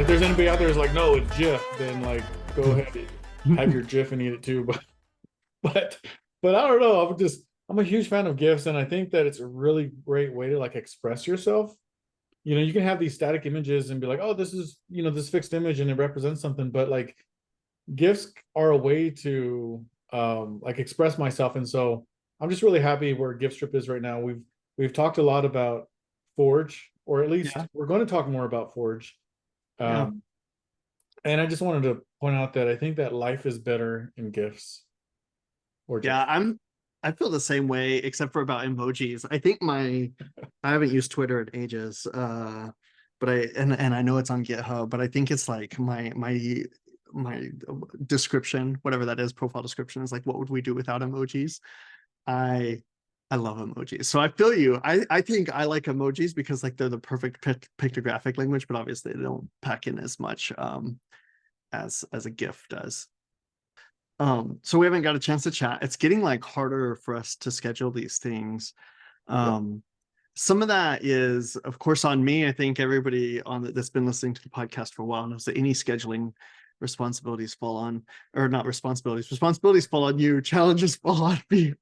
there's anybody out there who's like, no, it's GIF, then like go ahead and have your GIF and eat it too. But but I don't know. I'm a huge fan of GIFs, and I think that it's a really great way to like express yourself. You can have these static images and be like, oh, this is this fixed image and it represents something, but like GIFs are a way to like express myself. And so I'm just really happy where GIF strip is right now. We've talked a lot about Forge, or at least Yeah, we're going to talk more about Forge. yeah, um and I just wanted to point out that I think that life is better in GIFs or GIF. yeah. I feel the same way, except for about emojis. I haven't used Twitter in ages. But and I know it's on GitHub, but I think it's like my description, whatever that is, profile description is like, what would we do without emojis? I I love emojis. So I feel you. I think I like emojis because like they're the perfect pictographic language, but obviously they don't pack in as much as a GIF does. So we haven't got a chance to chat. It's getting like harder for us to schedule these things. Yeah. Um, some of that is, of course, on me. I think everybody that's been listening to the podcast for a while knows that any scheduling responsibilities fall on, or not responsibilities fall on you, challenges fall on me,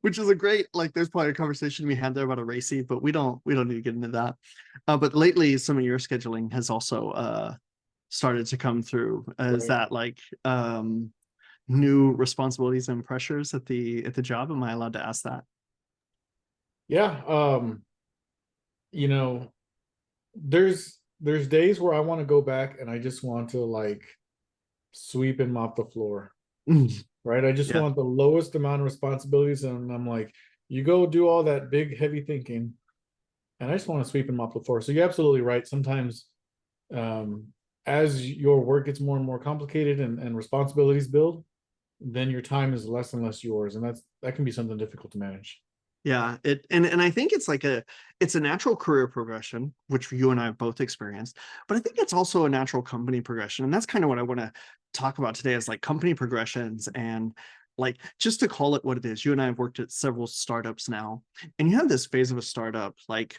which is a great, like, there's probably a conversation we had there about a racy, but we don't need to get into that. But lately, some of your scheduling has also started to come through. Is Right. that like new responsibilities and pressures at the job? Am I allowed to ask that? Yeah. You know, there's days where I want to go back and I just want to like sweep and mop the floor, right? I just Yeah. want the lowest amount of responsibilities, and I'm like, you go do all that big heavy thinking, and I just want to sweep and mop the floor. So you're absolutely right. Sometimes, um, as your work gets more and more complicated and responsibilities build, then your time is less and less yours, and that can be something difficult to manage. Yeah, and I think it's a natural career progression, which you and I have both experienced, but I think it's also a natural company progression. And that's kind of what I want to talk about today is like company progressions and like just to call it what it is. You and I have worked at several startups now, and you have this phase of a startup, like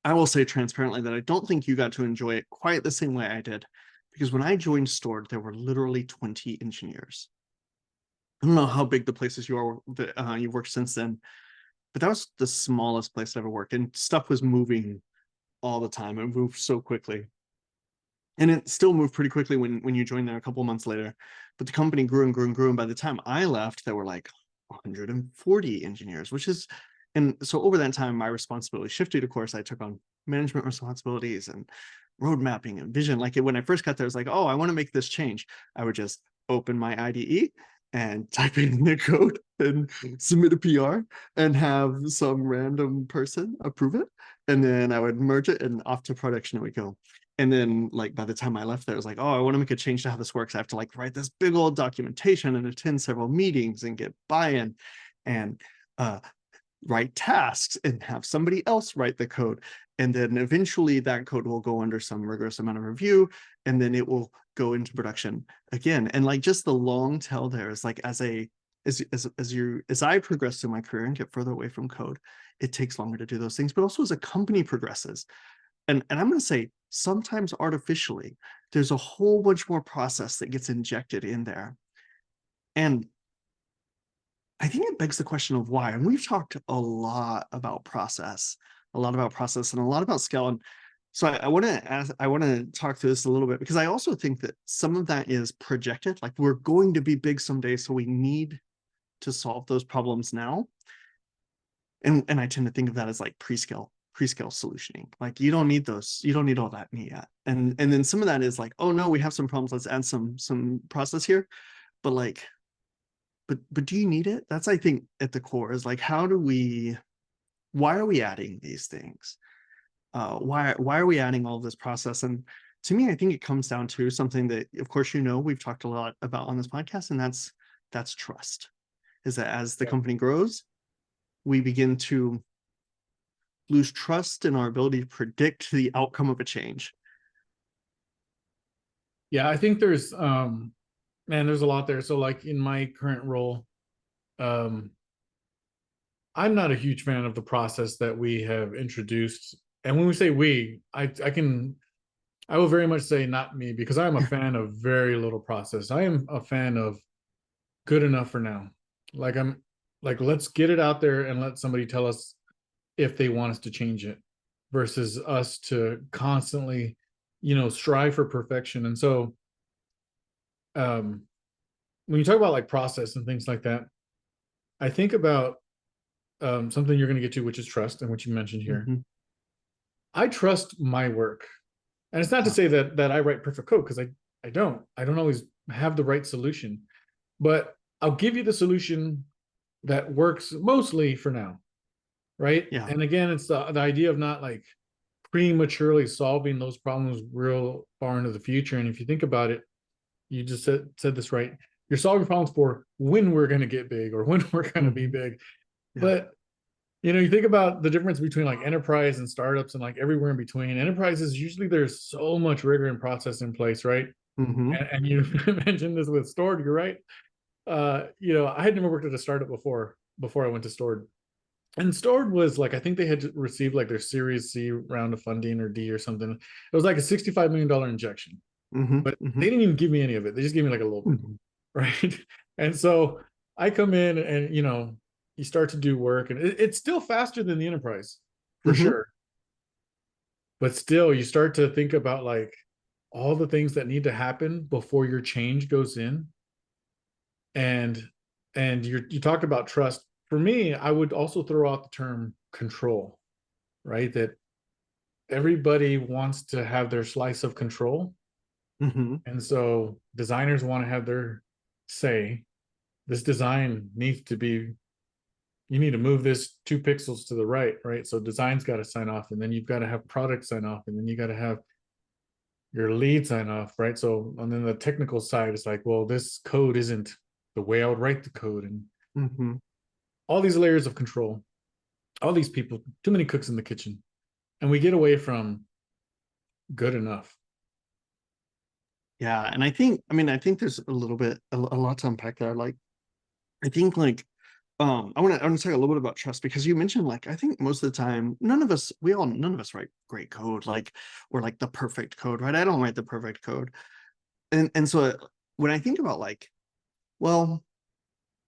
I will say transparently that I don't think you got to enjoy it quite the same way I did. Because when I joined Stored, there were literally 20 engineers. I don't know how big the places you've worked since then, but that was the smallest place I ever worked, and stuff was moving all the time. It moved so quickly, and it still moved pretty quickly when you joined there a couple of months later. But the company grew and grew and grew, and by the time I left, there were like 140 engineers, which is, and so over that time, my responsibility shifted. Of course, I took on management responsibilities and road mapping and vision. Like when I first got there, I was like, oh, I want to make this change. I would just open my IDE and type in the code and submit a PR and have some random person approve it. And then I would merge it and off to production it would go. And then like by the time I left there, I was like, oh, I want to make a change to how this works. I have to like write this big old documentation and attend several meetings and get buy-in and write tasks and have somebody else write the code. And then eventually that code will go under some rigorous amount of review, and then it will go into production again. And like just the long tail there is like as I progress through my career and get further away from code, it takes longer to do those things. But also as a company progresses, and I'm going to say sometimes artificially, there's a whole bunch more process that gets injected in there. And I think it begs the question of why. And we've talked a lot about process, a lot about process, and a lot about scale. And so I want to ask, I want to talk through this a little bit because I also think that some of that is projected. Like we're going to be big someday, so we need to solve those problems now. And I tend to think of that as like pre-scale solutioning. Like you don't need all that yet. And then some of that is like, oh no, we have some problems. Let's add some process here. But like but do you need it? That's I think at the core is like why are we adding these things? Why are we adding all of this process? And to me, I think it comes down to something that of course we've talked a lot about on this podcast, and that's trust. Is that as the Yeah. company grows, we begin to lose trust in our ability to predict the outcome of a change. Yeah, I think there's man, there's a lot there. So like in my current role, um, I'm not a huge fan of the process that we have introduced. And when we say we, I can I will very much say not me, because I am a fan of very little process. I am a fan of good enough for now. Like I'm like, let's get it out there and let somebody tell us if they want us to change it, versus us to constantly, strive for perfection. And so um when you talk about like process and things like that, I think about something you're going to get to, which is trust, and what you mentioned here. Mhm. I trust my work. And it's not to Yeah. say that I write perfect code, because I don't always have the right solution, but I'll give you the solution that works mostly for now, right? Yeah. And again, it's the idea of not like prematurely solving those problems real far into the future. And if you think about it, you just said this right. You're solving problems for when we're going to get big, or when we're going to be Mhm. big. Yeah. But you think about the difference between like enterprise and startups and like everywhere in between. Enterprises, usually there's so much rigor and process in place, right? Mhm. And you mentioned this with Stored, you're right. I had never worked at a startup before I went to Stored. And Stored was like, I think they had received like their Series C round of funding, or D or something. It was like a $65 million injection, Mhm. but they Mhm. didn't even give me any of it. They just gave me like a little bit, Mhm. right? And so I come in and you start to do work, and it's still faster than the enterprise for Mhm. sure. But still, you start to think about like all the things that need to happen before your change goes in. And you talked about trust. For me, I would also throw out the term control, right? That everybody wants to have their slice of control. Mhm. And so designers want to have their say. This design needs to be, you need to move this 2 pixels to the right, right? So design's got to sign off, and then you've got to have product sign off, and then you got to have your lead sign off, right? So, and then the technical side is like, well, this code isn't the way I would write the code, and Mhm. all these layers of control, all these people, too many cooks in the kitchen, and we get away from good enough. Yeah, and I think there's a little bit, a lot to unpack there. Like, I think like, I want to talk a little bit about trust, because you mentioned like, I think most of the time, none of us write great code, like, or like the perfect code, right? I don't write the perfect code, and so when I think about like, well,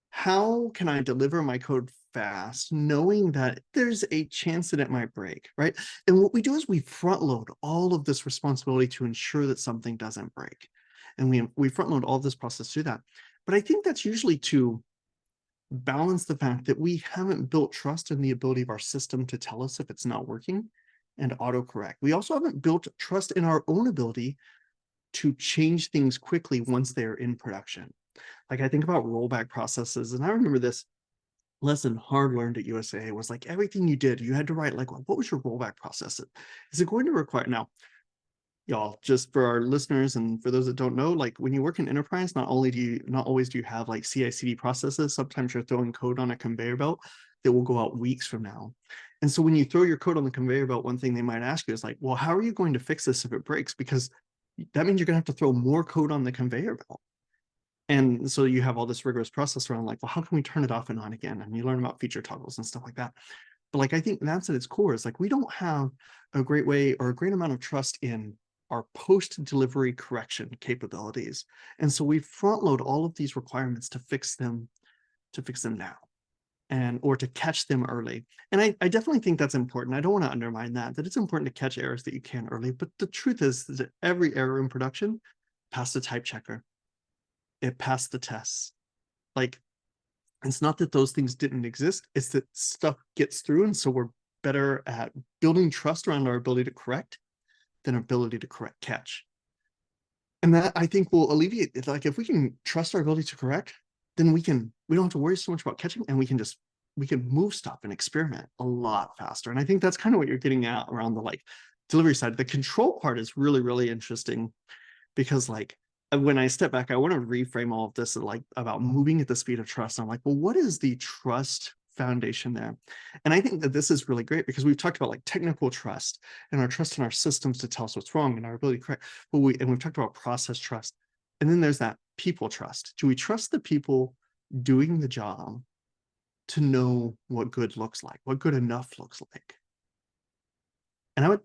how can I deliver my code fast, knowing that there's a chance that it might break, right? And what we do is we front load all of this responsibility to ensure that something doesn't break. And we front load all this process through that. But I think that's usually to balance the fact that we haven't built trust in the ability of our system to tell us if it's not working and autocorrect. We also haven't built trust in our own ability to change things quickly once they're in production. Like, I think about rollback processes, and I remember this lesson hard learned at USA was like, everything you did, you had to write like, what was your rollback process? Is it going to require now, y'all, just for our listeners and for those that don't know, like when you work in enterprise, not always do you have like CI/CD processes. Sometimes you're throwing code on a conveyor belt that will go out weeks from now. And so when you throw your code on the conveyor belt, one thing they might ask you is like, well, how are you going to fix this if it breaks? Because that means you're going to have to throw more code on the conveyor belt. And so you have all this rigorous process around like, well, how can we turn it off and on again? And you learn about feature toggles and stuff like that. But like, I think that's at its core, is like, we don't have a great way or a great amount of trust in our post-delivery correction capabilities. And so we front load all of these requirements to fix them now, and or to catch them early. And I definitely think that's important. I don't want to undermine that it's important to catch errors that you can early. But the truth is that every error in production passed the type checker. It passed the tests. Like, it's not that those things didn't exist, it's that stuff gets through. And so we're better at building trust around our ability to correct than our ability to catch. And that, I think, will alleviate it. Like, if we can trust our ability to correct, then we don't have to worry so much about catching, and we can move stuff and experiment a lot faster. And I think that's kind of what you're getting at around the like delivery side. The control part is really, really interesting, because like, when I step back, I want to reframe all of this like about moving at the speed of trust. I'm like, well, what is the trust foundation there? And I think that this is really great, because we've talked about like technical trust and our trust in our systems to tell us what's wrong and our ability to correct. But we've talked about process trust. And then there's that people trust. Do we trust the people doing the job to know what good looks like, what good enough looks like? And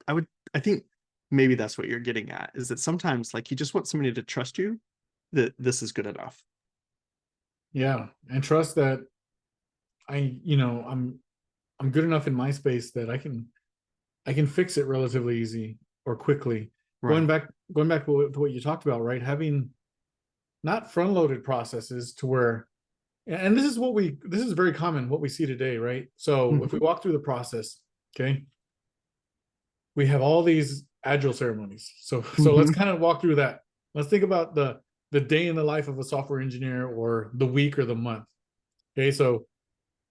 I think maybe that's what you're getting at, is that sometimes like you just want somebody to trust you that this is good enough. Yeah, and trust that I'm good enough in my space that I can fix it relatively easy or quickly. Going Right. back going back to what you talked about, right? Having not front loaded processes to where, and this is very common what we see today, right? So if we Mhm. walk through the process, okay, we have all these agile ceremonies. So let's Mhm. kind of walk through that. Let's think about the day in the life of a software engineer, or the week or the month. Okay, so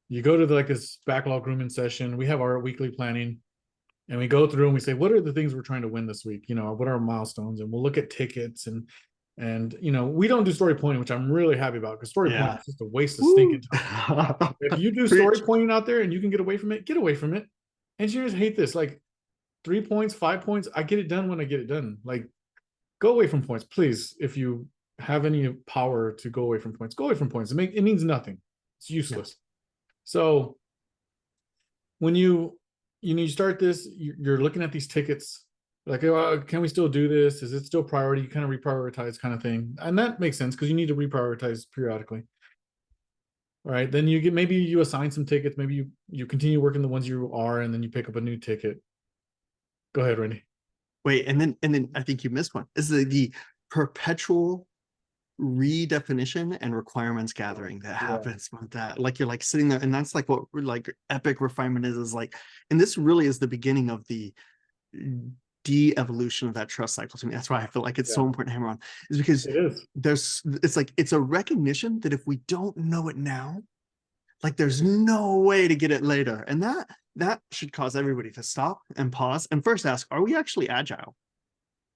you go to like this backlog grooming session. We have our weekly planning, and we go through and we say, what are the things we're trying to win this week? What are our milestones? And we'll look at tickets, and we don't do story pointing, which I'm really happy about, because story pointing Yeah. is just a waste of stinking Woo. time. If you do story Preach. pointing out there and you can get away from it, get away from it. Engineers hate this. Like 3 points, 5 points, I get it done when I get it done. Like, go away from points, please. If you have any power to go away from points, go away from points. It means nothing. It's Yeah. useless. So when you start this, you're looking at these tickets, like, oh, can we still do this? Is it still priority? You kind of reprioritize, kind of thing, and that makes sense because you need to reprioritize periodically. All right, then maybe you assign some tickets, maybe you continue working the ones you are, and then you pick up a new ticket. Go ahead, Randy. Wait, and then I think you missed one. Is the perpetual redefinition and requirements gathering that Yeah, happens with that. Like you're like sitting there, and that's like what like epic refinement is like, and this really is the beginning of the de-evolution of that trust cycle to me. That's why I feel like it's yeah, so important to hammer on, is because it is. it's like it's a recognition that if we don't know it now, like there's no way to get it later. And that should cause everybody to stop and pause and first ask, are we actually agile?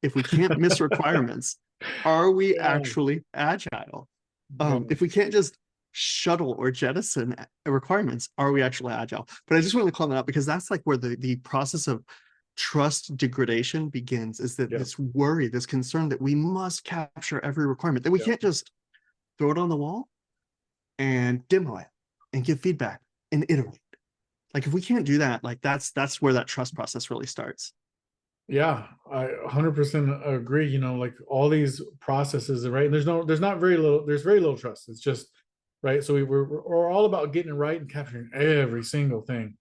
If we can't miss requirements, are we Yeah, actually agile? yeah, If we can't just shuttle or jettison requirements, are we actually agile? But I just want to call that out because that's like where the process of trust degradation begins, is that yeah, this worry, this concern that we must capture every requirement, that we yeah. can't just throw it on the wall and demo it and give feedback and iterate. Like if we can't do that, like that's where that trust process really starts. Yeah, I 100% agree. Like all these processes, right? And there's very little trust. It's just, right. So we're all about getting it right and capturing every single thing.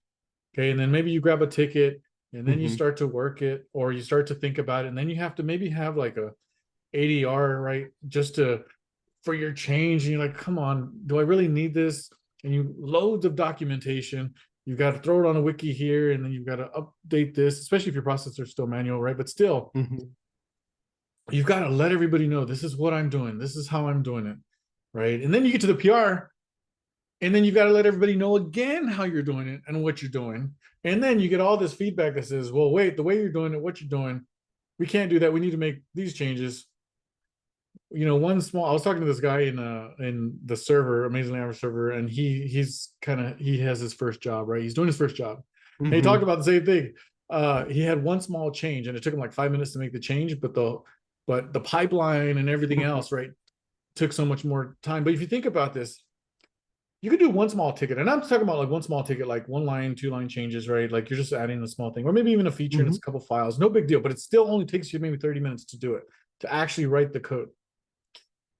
Okay. And then maybe you grab a ticket and then you Mhm. start to work it, or you start to think about it. And then you have to maybe have like a ADR, right? Just for your change. And you're like, come on, do I really need this? And you loads of documentation. You've got to throw it on a wiki here, and then you've got to update this, especially if your processes are still manual, right? But still, Mhm. you've got to let everybody know this is what I'm doing, this is how I'm doing it, right? And then you get to the PR, and then you've got to let everybody know again how you're doing it and what you're doing. And then you get all this feedback that says, well, wait, the way you're doing it, what you're doing, we can't do that. We need to make these changes. I was talking to this guy in the server, Amazingly Average server, and he has his first job, right? He's doing his first job. And he talked Mhm. about the same thing. He had one small change, and it took him like 5 minutes to make the change, but the pipeline and everything else, right, took so much more time. But if you think about this, you could do one small ticket, and I'm talking about like one small ticket, like one line, two line changes, right? Like you're just adding a small thing, or maybe even a feature and it's Mhm. a couple files, no big deal. But it still only takes you maybe 30 minutes to do it, to actually write the code.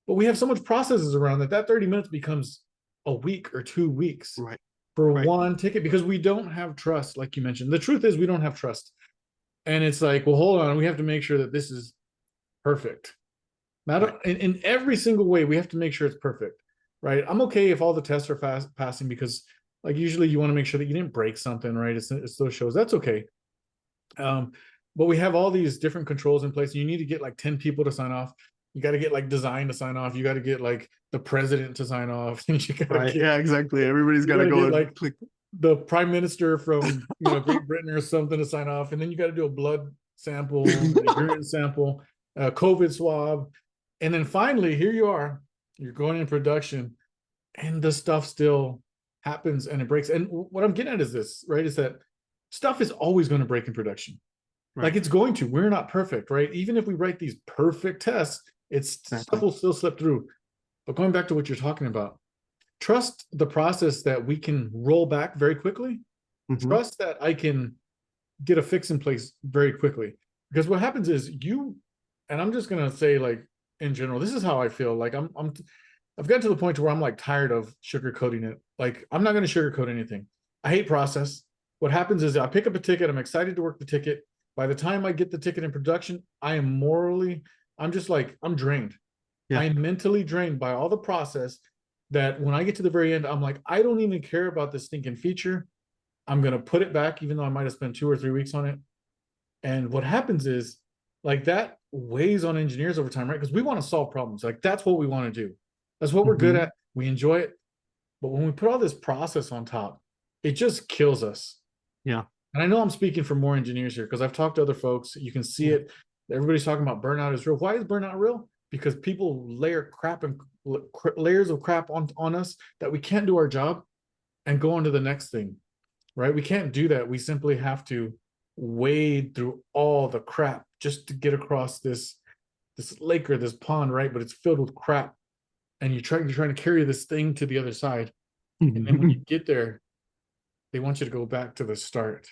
But we have so much processes around that 30 minutes becomes a week or 2 weeks Right. for Right. one ticket, because we don't have trust, like you mentioned. The truth is we don't have trust. And it's like, well, hold on, we have to make sure that this is perfect. Right. Not in every single way, we have to make sure it's perfect, right? I'm okay if all the tests are passing, because like usually you want to make sure that you didn't break something, right? It's those shows. That's okay. Um, but we have all these different controls in place, and you need to get like 10 people to sign off. You got to get like design to sign off. You got to get like the president to sign off. And Right. Yeah, exactly. Everybody's you got got to to go get and like click. the prime minister from Great Britain or something to sign off. And then you got to do a blood sample, a urine sample, a COVID swab. And then finally, here you are, you're going in production, and the stuff still happens and it breaks. And what I'm getting at is this, right? Is that stuff is always going to break in production. Like Right. it's going to. We're not perfect, right? Even if we write these perfect tests, stuff Exactly. will still slip through. But going back to what you're talking about, trust the process that we can roll back very quickly. Mhm. Trust that I can get a fix in place very quickly. because what happens is and I'm just gonna say, like, in general, this is how I feel. Like I've gotten to the point where I'm like tired of sugarcoating it. Like, I'm not gonna sugarcoat anything. I hate process. What happens is I pick up a ticket, I'm excited to work the ticket. By the time I get the ticket in production, I'm just like, I'm drained. Yeah. I'm mentally drained by all the process, that when I get to the very end, I'm like, I don't even care about this stinking feature. I'm gonna put it back, even though I might have spent 2 or 3 weeks on it. And what happens is, like, that weighs on engineers over time, right? Because we want to solve problems. Like, that's what we want to do. That's what we're good Mhm. at. We enjoy it. But when we put all this process on top, it just kills us. Yeah. And I know I'm speaking for more engineers here, because I've talked to other folks. You can see Yeah. it. Everybody's talking about burnout is real. Why is burnout real? Because people layer crap and layers of crap on us that we can't do our job and go on to the next thing, right? We can't do that. We simply have to wade through all the crap just to get across this lake or this pond, right? But it's filled with crap, and you're trying to carry this thing to the other side. And then when you get there, they want you to go back to the start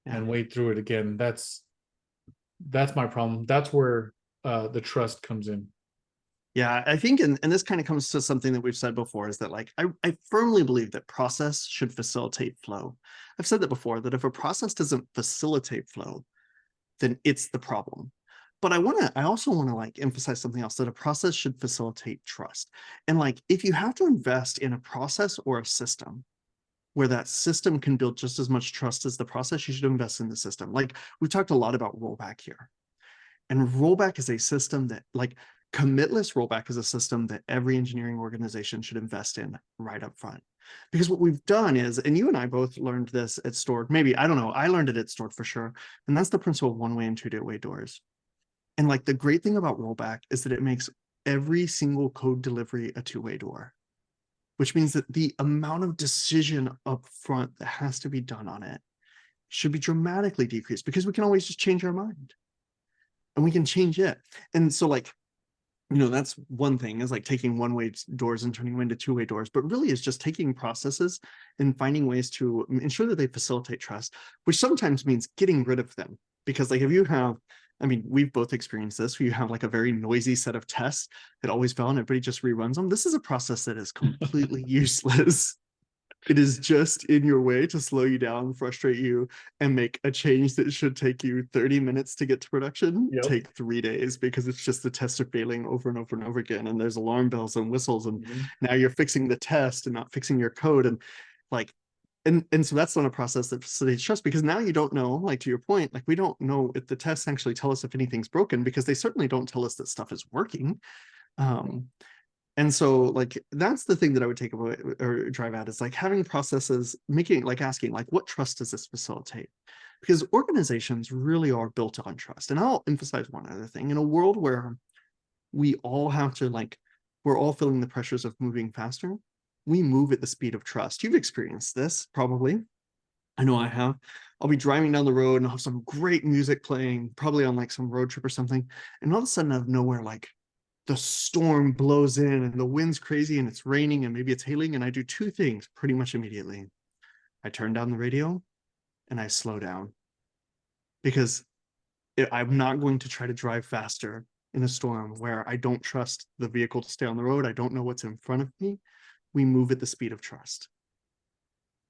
Yeah. and wade through it again. That's my problem. That's where the trust comes in. Yeah, I think, and this kind of comes to something that we've said before, is that like I firmly believe that process should facilitate flow. I've said that before, that if a process doesn't facilitate flow, then it's the problem. But I also want to like emphasize something else, that a process should facilitate trust. And like, if you have to invest in a process or a system where that system can build just as much trust as the process, you should invest in the system. Like, we've talked a lot about rollback here. And rollback is a system that, like, commitless rollback is a system that every engineering organization should invest in right up front. Because what we've done is, and you and I both learned this at Stored, maybe, I don't know, I learned it at Stored for sure. And that's the principle of one-way and two-way doors. And like, the great thing about rollback is that it makes every single code delivery a two-way door, which means that the amount of decision up front that has to be done on it should be dramatically decreased, because we can always just change our mind and we can change it. And so like, you know, that's one thing, is like taking one-way doors and turning them into two-way doors, but really is just taking processes and finding ways to ensure that they facilitate trust, which sometimes means getting rid of them. Because like, if you have, I mean, we've both experienced this, where you have like a very noisy set of tests that always fail and everybody just reruns them. This is a process that is completely useless. It is just in your way to slow you down, frustrate you, and make a change that should take you 30 minutes to get to production Yep. take 3 days, because it's just the tests are failing over and over and over again. And there's alarm bells and whistles. And now you're fixing the test and not fixing your code. And like, and so that's not a process that facilitates trust, because now you don't know, like, to your point, like, we don't know if the tests actually tell us if anything's broken, because they certainly don't tell us that stuff is working. And so like, that's the thing that I would take away or drive at, is like having processes, making, like, asking, like, what trust does this facilitate? Because organizations really are built on trust. And I'll emphasize one other thing: in a world where we all have to, like, we're all feeling the pressures of moving faster, we move at the speed of trust. You've experienced this probably. I know I have. I'll be driving down the road and I'll have some great music playing, probably on like some road trip or something. And all of a sudden, out of nowhere, like, the storm blows in and the wind's crazy and it's raining and maybe it's hailing. And I do two things pretty much immediately. I turn down the radio and I slow down, because I'm not going to try to drive faster in a storm where I don't trust the vehicle to stay on the road. I don't know what's in front of me. We move at the speed of trust.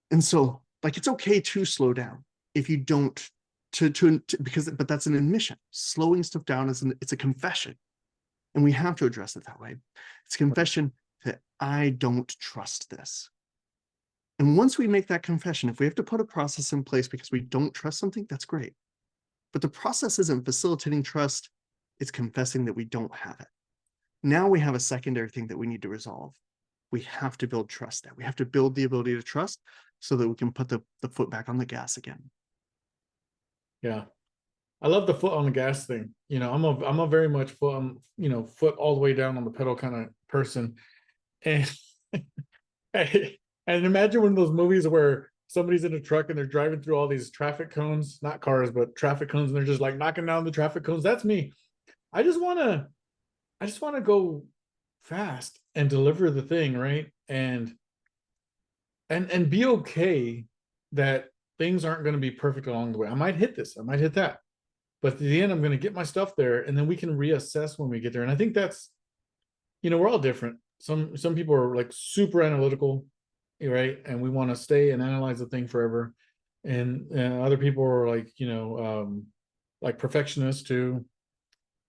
And so like, it's okay to slow down if you don't because, but that's an admission. Slowing stuff down it's a confession. And we have to address it that way. It's a confession that I don't trust this. And once we make that confession, if we have to put a process in place because we don't trust something, that's great. But the process isn't facilitating trust, it's confessing that we don't have it. Now we have a secondary thing that we need to resolve. We have to build trust there. We have to build the ability to trust so that we can put the foot back on the gas again. Yeah. I love the foot on the gas thing. You know, I'm a very much foot on, foot all the way down on the pedal kind of person. And and imagine one of those movies where somebody's in a truck and they're driving through all these traffic cones, not cars, but traffic cones, and they're just like knocking down the traffic cones. That's me. I just wanna go fast and deliver the thing, right? And be okay that things aren't going to be perfect along the way. I might hit this, I might hit that. but at the end, I'm going to get my stuff there, and then we can reassess when we get there. And I think that's, we're all different. Some people are like super analytical, right? And we want to stay and analyze the thing forever. And other people are like, like perfectionists too.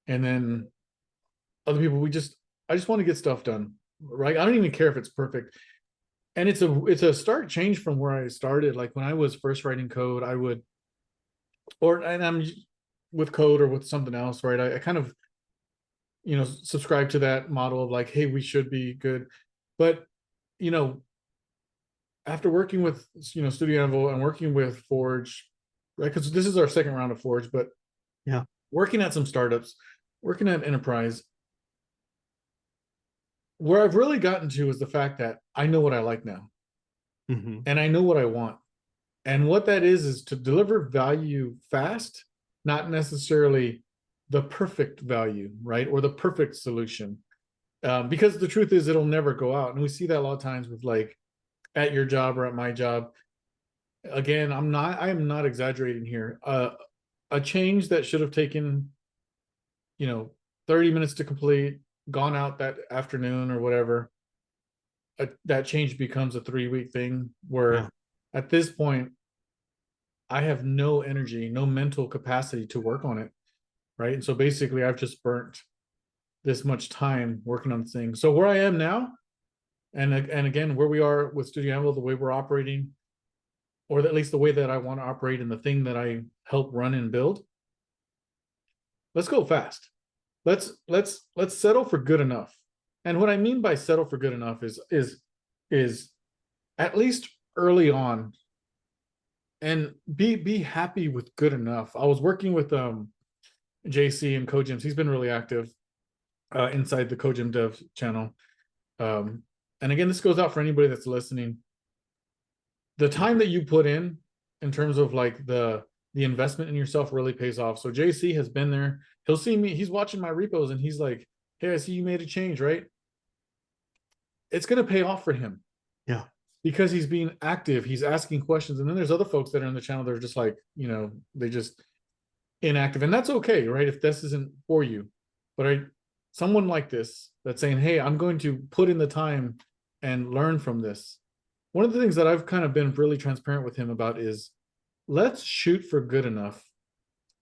And then other people, I just want to get stuff done, right? I don't even care if it's perfect. And it's a stark change from where I started. Like when I was first writing code, and I'm with code or with something else, right? I kind of, subscribe to that model of like, hey, we should be good. But, after working with, Studio Anvil and working with Forge, right? Because this is our second round of Forge, but Yeah. working at some startups, working at enterprise, where I've really gotten to is the fact that I know what I like now, and I know what I want. And what that is to deliver value fast, not necessarily the perfect value, right? Or the perfect solution. Because the truth is it'll never go out. And we see that a lot of times with like at your job or at my job. Again, I am not exaggerating here. A change that should have taken, 30 minutes to complete, gone out that afternoon or whatever, that change becomes a 3-week thing where at this point, I have no energy, no mental capacity to work on it. Right. And so basically I've just burnt this much time working on things. So where I am now, and again, where we are with Studio Anvil, the way we're operating, or at least the way that I want to operate and the thing that I help run and build, let's go fast. Let's settle for good enough. And what I mean by settle for good enough is at least early on, and be happy with good enough. I was working with JC and CodeGems. He's been really active inside the CodeGem Dev channel. And again, this goes out for anybody that's listening. The time that you put in terms of like the investment in yourself really pays off. So JC has been there. He'll see me. He's watching my repos and he's like, hey, I see you made a change, right? It's going to pay off for him. Yeah. Because he's being active. He's asking questions. And then there's other folks that are in the channel that are just like, they just inactive. And that's okay, right? If this isn't for you. But someone like this that's saying, hey, I'm going to put in the time and learn from this. One of the things that I've kind of been really transparent with him about is let's shoot for good enough.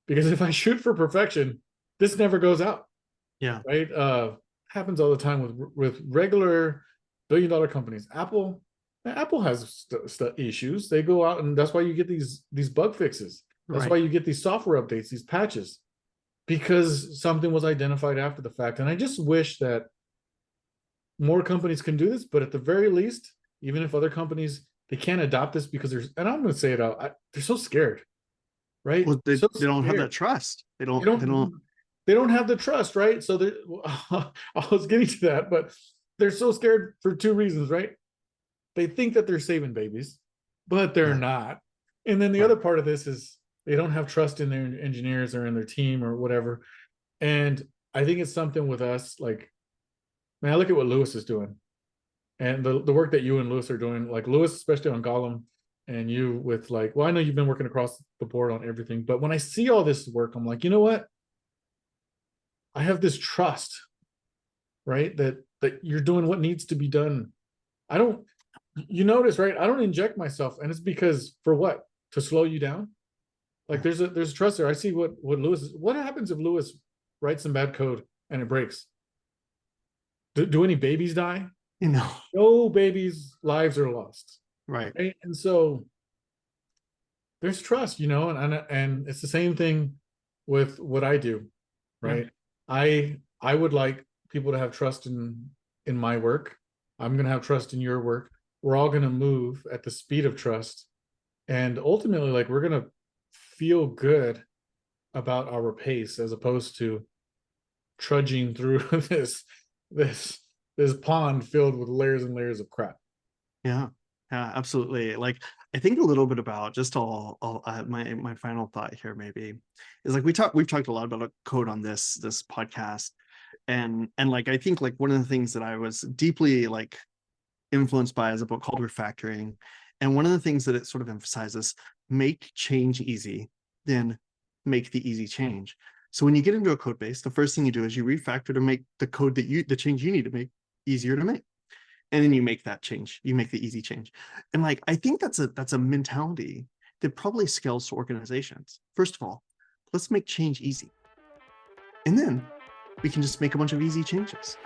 Because if I shoot for perfection, this never goes out. Yeah. Right. Happens all the time with regular billion-dollar companies. Apple has issues. They go out, and that's why you get these bug fixes. That's why you get these software updates, these patches, because something was identified after the fact. And I just wish that more companies can do this, but at the very least, even if other companies, they can't adopt this because and I'm going to say it out, they're so scared, right? Well, they don't have that trust. They don't have the trust, right? So I was getting to that, but they're so scared for 2 reasons, right? They think that they're saving babies, but they're not. And then the other part of this is they don't have trust in their engineers or in their team or whatever. And I think it's something with us, like, man, I look at what Lewis is doing and the work that you and Lewis are doing, like Lewis, especially on Gollum, and you with like, well, I know you've been working across the board on everything, but when I see all this work, I'm like, you know what? I have this trust, right? That you're doing what needs to be done. You notice, right? I don't inject myself, and it's because for what? To slow you down? Like there's trust there. I see what Lewis is. What happens if Lewis writes some bad code and it breaks? Do any babies die? No babies' lives are lost. Right. And so there's trust, and it's the same thing with what I do, right? I would like people to have trust in my work. I'm going to have trust in your work. We're all going to move at the speed of trust. And ultimately, like, we're going to feel good about our pace as opposed to trudging through this pond filled with layers and layers of crap. Yeah, absolutely. Like, I think a little bit about just my final thought here maybe is like we've talked a lot about code on this podcast, and like I think like one of the things that I was deeply like influenced by is a book called Refactoring, and one of the things that it sort of emphasizes: make change easy, then make the easy change. So when you get into a code base, the first thing you do is you refactor to make the code the change you need to make easier to make. And then you make that change, you make the easy change. And like, I think that's a mentality that probably scales to organizations. First of all, let's make change easy. And then we can just make a bunch of easy changes.